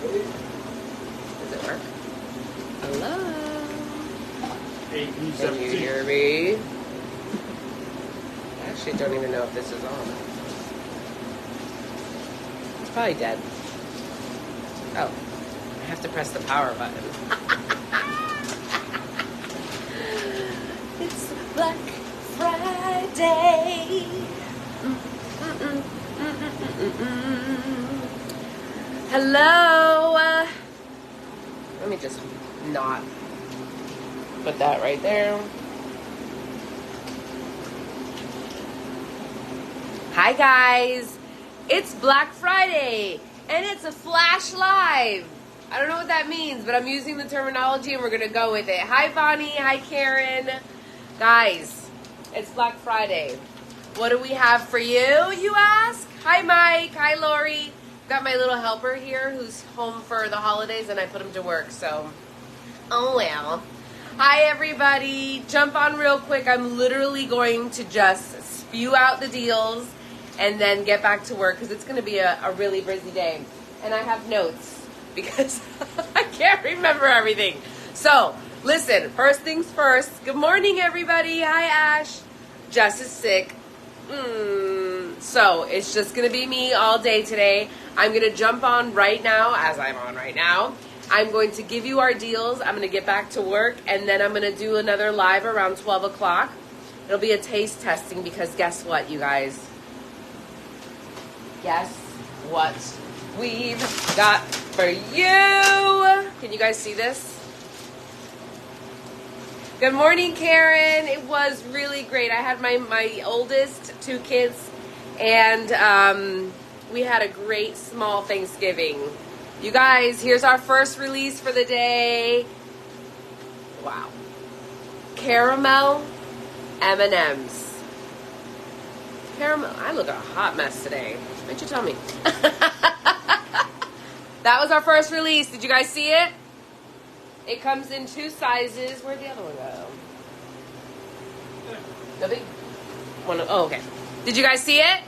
Does it work? Hello? Can Can you hear me? I actually don't even know if this is on. It's probably dead. Oh, I have to press the power button. It's Black Friday. Hello. Let me just not put that right there. Hi guys, it's Black Friday and it's a flash live. I don't know what that means, but I'm using the terminology and we're gonna go with it. Hi Bonnie, hi Karen. Guys, it's Black Friday. What do we have for you, you ask? Hi Mike, hi Lori. Got my little helper here who's home for the holidays and I put him to work, so. Oh well. Hi everybody, jump on real quick. I'm literally going to just spew out the deals and then get back to work because it's going to be a really busy day. And I have notes because I can't remember everything. So, listen, first things first. Good morning everybody. Hi Ash. Jess is sick. So, it's just going to be me all day today. I'm going to jump on right now, as I'm on right now. I'm going to give you our deals. I'm going to get back to work, and then I'm going to do another live around 12 o'clock. It'll be a taste testing because guess what, you guys? Guess what we've got for you? Can you guys see this? Good morning, Karen. It was really great. I had my oldest 2 kids, and we had a great small Thanksgiving. You guys, here's our first release for the day. Wow. Caramel M&Ms. Caramel. I look a hot mess today. Why'd you tell me? That was our first release. Did you guys see it? It comes in 2 sizes. Where'd the other one go? The big one. Oh, okay. Did you guys see it?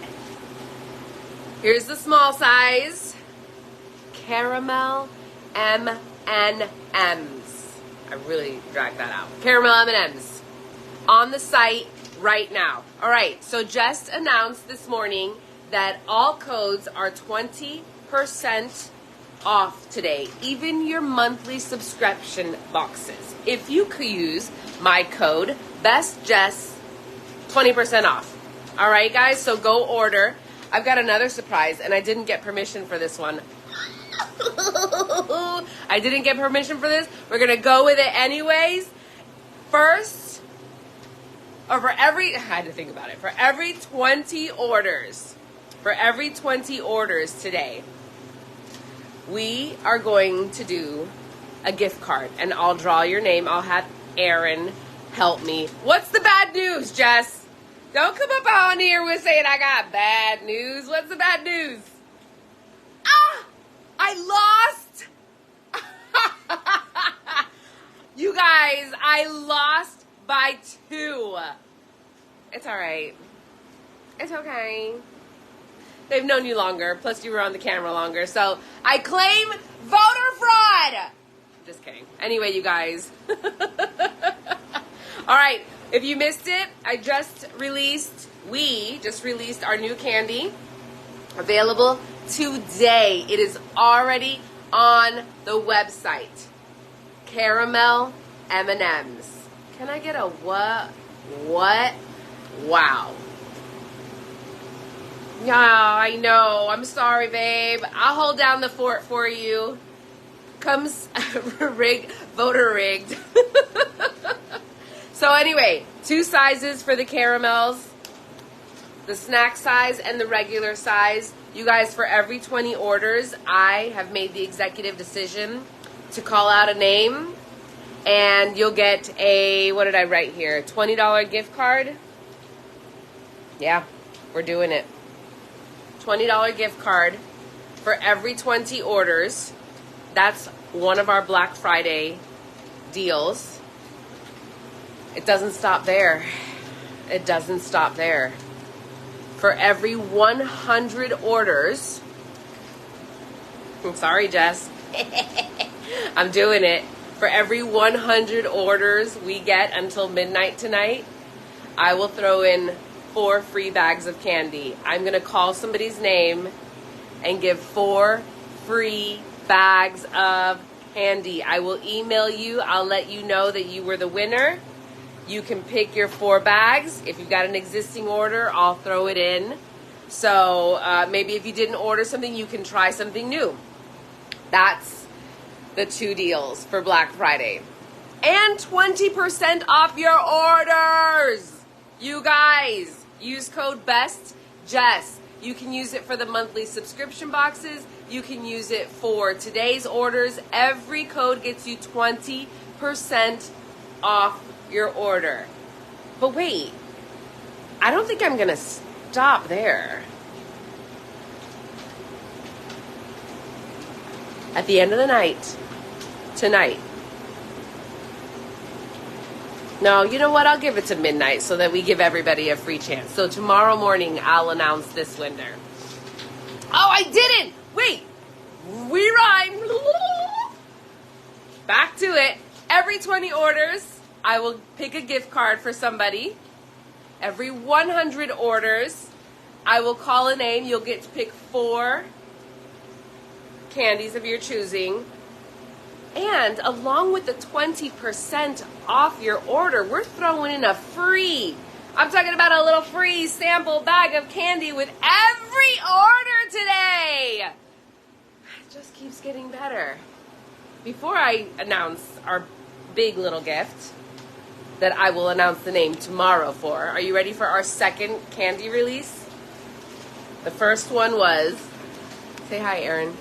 Here's the small size. Caramel M&Ms. I really dragged that out. Caramel M&Ms. On the site right now. All right, so just announced this morning that all codes are 20% off today. Even your monthly subscription boxes. If you could use my code, BestJess, 20% off. All right, guys, so go order. I've got another surprise, and I didn't get permission for this one. I didn't get permission for this. We're going to go with it anyways. First, or for every, I had to think about it, for every 20 orders today, we are going to do a gift card, and I'll draw your name. I'll have Aaron help me. What's the bad news, Jess? Don't come up on here with saying I got bad news. What's the bad news? I lost. You guys, I lost by 2. It's all right. It's okay. They've known you longer. Plus, you were on the camera longer. So, I claim voter fraud. Just kidding. Anyway, you guys. All right. If you missed it, we just released our new candy. Available today. It is already on the website. Caramel M&Ms. Can I get a what? What? Wow. Yeah, I know. I'm sorry, babe. I'll hold down the fort for you. Comes voter rigged. So anyway, 2 sizes for the caramels. The snack size and the regular size. You guys, for every 20 orders, I have made the executive decision to call out a name. And you'll get a, what did I write here? $20 gift card. Yeah, we're doing it. $20 gift card for every 20 orders. That's one of our Black Friday deals. It doesn't stop there. It doesn't stop there. For every 100 orders, I'm sorry, Jess, I'm doing it. For every 100 orders we get until midnight tonight, I will throw in 4 free bags of candy. I'm going to call somebody's name and give 4 free bags of candy. I will email you. I'll let you know that you were the winner. You can pick your 4 bags. If you've got an existing order, I'll throw it in. So maybe if you didn't order something, you can try something new. That's the 2 deals for Black Friday. And 20% off your orders. You guys, use code BESTJESS. You can use it for the monthly subscription boxes. You can use it for today's orders. Every code gets you 20% off your order. But wait, I don't think I'm going to stop there. At the end of the night, tonight. No, you know what? I'll give it to midnight so that we give everybody a free chance. So tomorrow morning, I'll announce this winner. Oh, I didn't! Wait! We rhyme! Back to it. Every 20 orders, I will pick a gift card for somebody. Every 100 orders, I will call a name. You'll get to pick 4 candies of your choosing. And along with the 20% off your order, we're throwing in a free, I'm talking about a little free sample bag of candy with every order today. It just keeps getting better. Before I announce our big little gift that I will announce the name tomorrow for, are you ready for our second candy release? The first one was, say hi, Aaron.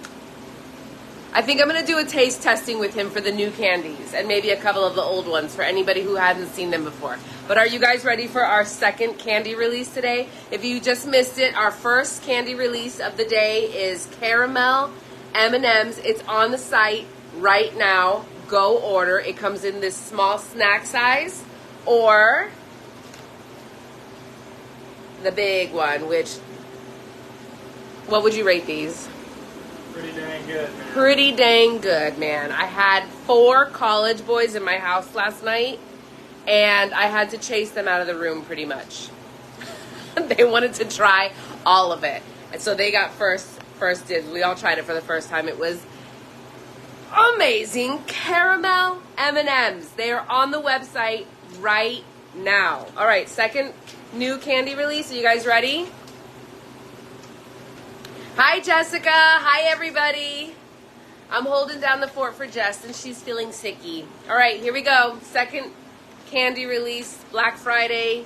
I think I'm going to do a taste testing with him for the new candies and maybe a couple of the old ones for anybody who hasn't seen them before. But are you guys ready for our second candy release today? If you just missed it, our first candy release of the day is caramel M&Ms. It's on the site right now. Go order. It comes in this small snack size or the big one, which, what would you rate these? Pretty dang good, man. Pretty dang good, man. I had 4 college boys in my house last night, and I had to chase them out of the room pretty much. They wanted to try all of it. And so they got first dibs. We all tried it for the first time. It was amazing. Caramel M&Ms. They are on the website right now. All right, second new candy release. Are you guys ready? Hi, Jessica. Hi, everybody. I'm holding down the fort for Jess, and she's feeling sicky. All right, here we go. Second candy release, Black Friday.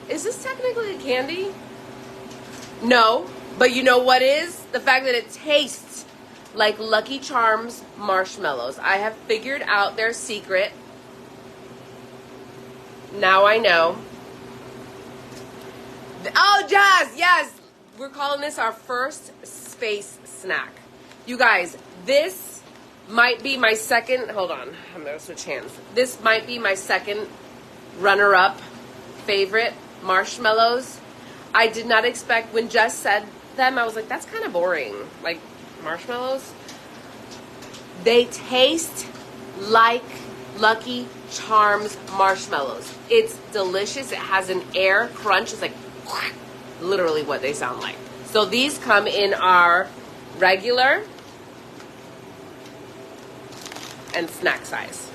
Is this technically a candy? No, but you know what is? The fact that it tastes like Lucky Charms marshmallows. I have figured out their secret. Now I know. Oh, Jazz, yes. We're calling this our first space snack. You guys, this might be my second, hold on, I'm going to switch hands. This might be my second runner-up favorite marshmallows. I did not expect, when Jess said them, I was like, that's kind of boring. Like, marshmallows? They taste like Lucky Charms marshmallows. It's delicious. It has an air crunch. It's like literally what they sound like. So these come in our regular and snack size.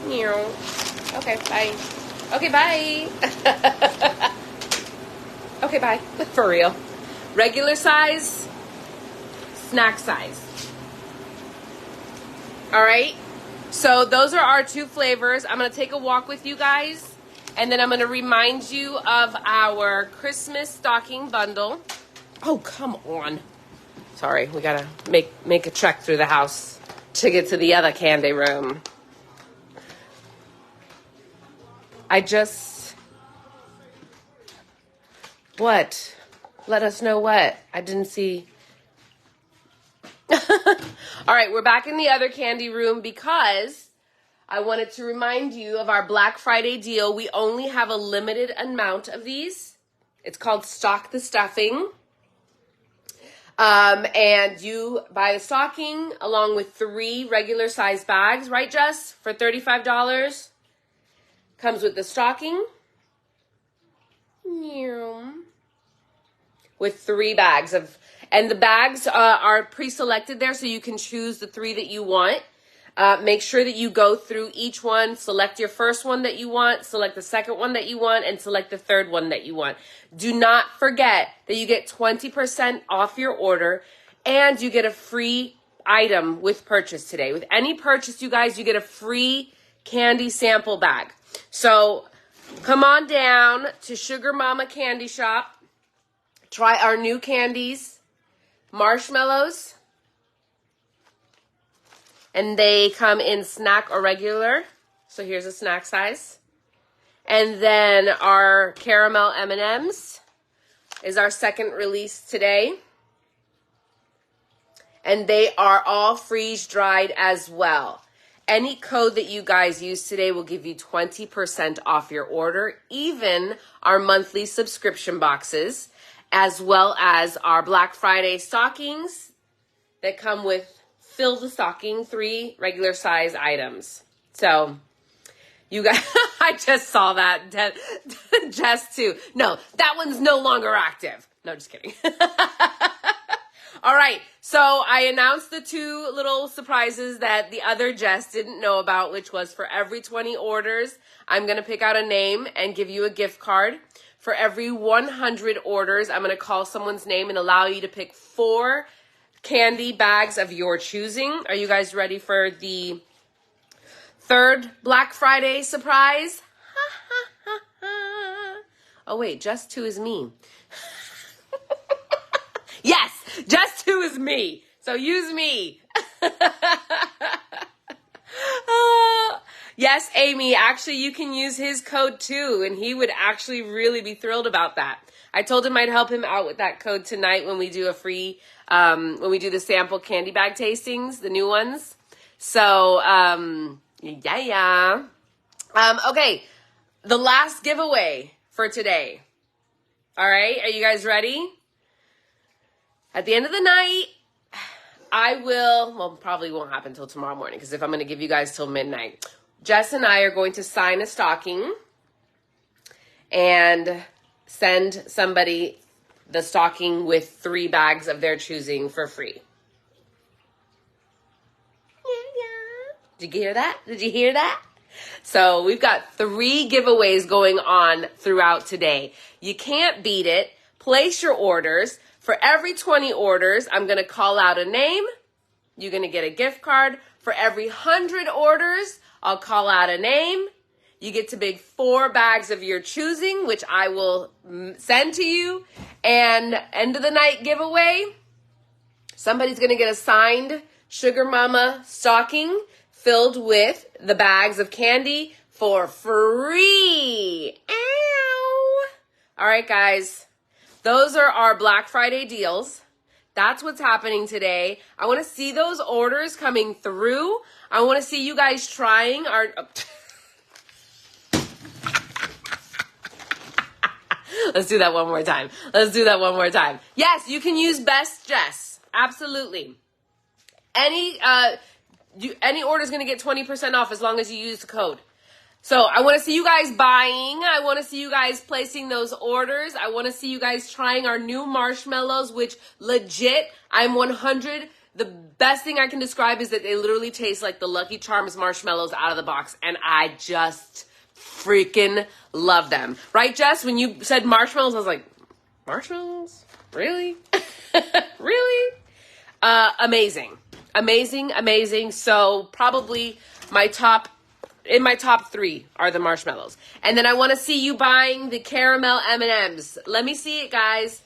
Okay, bye. Okay, bye. Okay, bye. For real. Regular size, snack size. All right. So those are our 2 flavors. I'm going to take a walk with you guys. And then I'm going to remind you of our Christmas stocking bundle. Oh, come on. Sorry, we got to make a trek through the house to get to the other candy room. What? Let us know what? I didn't see. All right, we're back in the other candy room because I wanted to remind you of our Black Friday deal. We only have a limited amount of these. It's called Stock the Stuffing. And you buy the stocking along with 3 regular size bags, right, Jess? For $35. Comes with the stocking. With 3 bags of, and the bags are pre-selected there, so you can choose the 3 that you want. Make sure that you go through each one, select your first one that you want, select the second one that you want, and select the third one that you want. Do not forget that you get 20% off your order, and you get a free item with purchase today. With any purchase, you guys, you get a free candy sample bag. So come on down to Sugar Mama Candy Shop. Try our new candies, marshmallows. And they come in snack or regular. So here's a snack size. And then our caramel M&Ms is our second release today. And they are all freeze dried as well. Any code that you guys use today will give you 20% off your order, even our monthly subscription boxes, as well as our Black Friday stockings that come with Fill the Stocking, 3 regular size items. So you guys, I just saw that, Jess too. No, that one's no longer active. No, just kidding. All right, so I announced the 2 little surprises that the other Jess didn't know about, which was for every 20 orders, I'm going to pick out a name and give you a gift card. For every 100 orders, I'm going to call someone's name and allow you to pick 4 candy bags of your choosing. Are you guys ready for the 3rd Black Friday surprise? Oh, wait, just 2 is me. Yes, just 2 is me. So use me. Yes, Amy, actually, you can use his code too, and he would actually really be thrilled about that. I told him I'd help him out with that code tonight when we do a free, when we do the sample candy bag tastings, the new ones. So, yeah. Okay, the last giveaway for today. All right, are you guys ready? At the end of the night, I will, well, probably won't happen until tomorrow morning, because if I'm going to give you guys till midnight, Jess and I are going to sign a stocking and send somebody the stocking with 3 bags of their choosing for free. Yeah. Did you hear that? Did you hear that? So we've got 3 giveaways going on throughout today. You can't beat it. Place your orders. For every 20 orders, I'm going to call out a name. You're going to get a gift card. For every 100 orders, I'll call out a name. You get to pick 4 bags of your choosing, which I will send to you. And end of the night giveaway, somebody's going to get a signed Sugar Mama stocking filled with the bags of candy for free. Ow! All right, guys. Those are our Black Friday deals. That's what's happening today. I want to see those orders coming through. I want to see you guys trying our... Let's do that one more time. Let's do that one more time. Yes, you can use Best Jess. Absolutely. Any order is going to get 20% off as long as you use the code. So I want to see you guys buying. I want to see you guys placing those orders. I want to see you guys trying our new marshmallows, which legit, I'm 100. The best thing I can describe is that they literally taste like the Lucky Charms marshmallows out of the box. And I just freaking love them. Right, Jess? When you said marshmallows, I was like, marshmallows? Really? Really? Amazing. Amazing, amazing. So probably my top 3 are the marshmallows. And then I want to see you buying the caramel M&Ms. Let me see it, guys.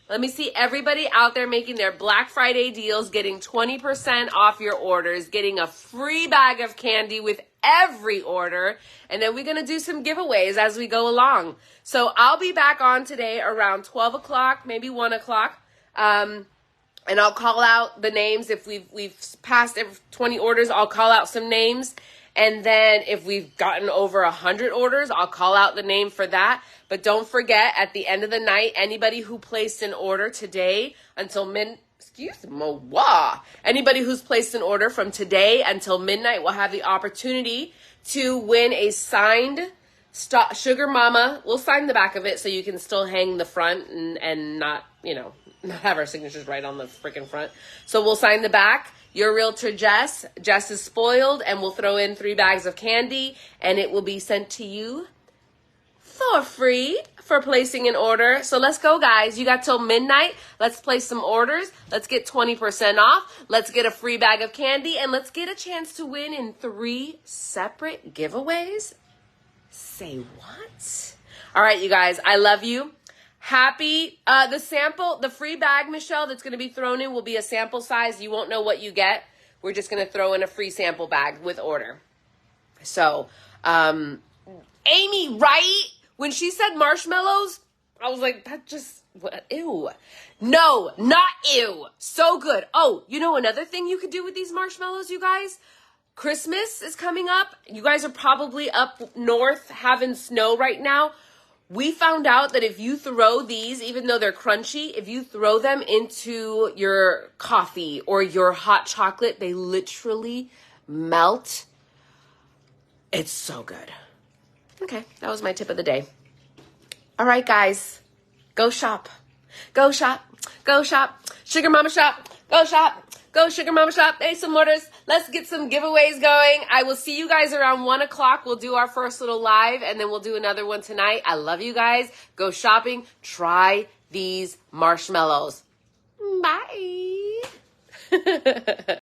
Let me see everybody out there making their Black Friday deals, getting 20% off your orders, getting a free bag of candy with every order. And then we're going to do some giveaways as we go along. So I'll be back on today around 12 o'clock, maybe 1 o'clock. And I'll call out the names. If we've passed 20 orders, I'll call out some names. And then if we've gotten over 100 orders, I'll call out the name for that. But don't forget, at the end of the night, anybody who placed an order today until anybody who's placed an order from today until midnight will have the opportunity to win a signed Sugar Mama. We'll sign the back of it so you can still hang the front and not, not have our signatures right on the freaking front. So we'll sign the back. Your realtor, Jess. Jess is spoiled, and we'll throw in 3 bags of candy, and it will be sent to you for free for placing an order. So let's go, guys. You got till midnight. Let's place some orders. Let's get 20% off. Let's get a free bag of candy, and let's get a chance to win in 3 separate giveaways. Say what? All right, you guys, I love you. Happy, the free bag, Michelle, that's going to be thrown in will be a sample size. You won't know what you get. We're just going to throw in a free sample bag with order. So, Amy, right? When she said marshmallows, I was like, that just, what, ew. No, not ew. So good. Oh, another thing you could do with these marshmallows, you guys? Christmas is coming up. You guys are probably up north having snow right now. We found out that if you throw these, even though they're crunchy, if you throw them into your coffee or your hot chocolate, they literally melt. It's so good. Okay, that was my tip of the day. All right, guys, go shop. Go shop. Go shop. Sugar Mama shop. Go shop. Go Sugar Mama shop. Hey, some orders. Let's get some giveaways going. I will see you guys around 1 o'clock. We'll do our first little live, and then we'll do another one tonight. I love you guys. Go shopping. Try these marshmallows. Bye.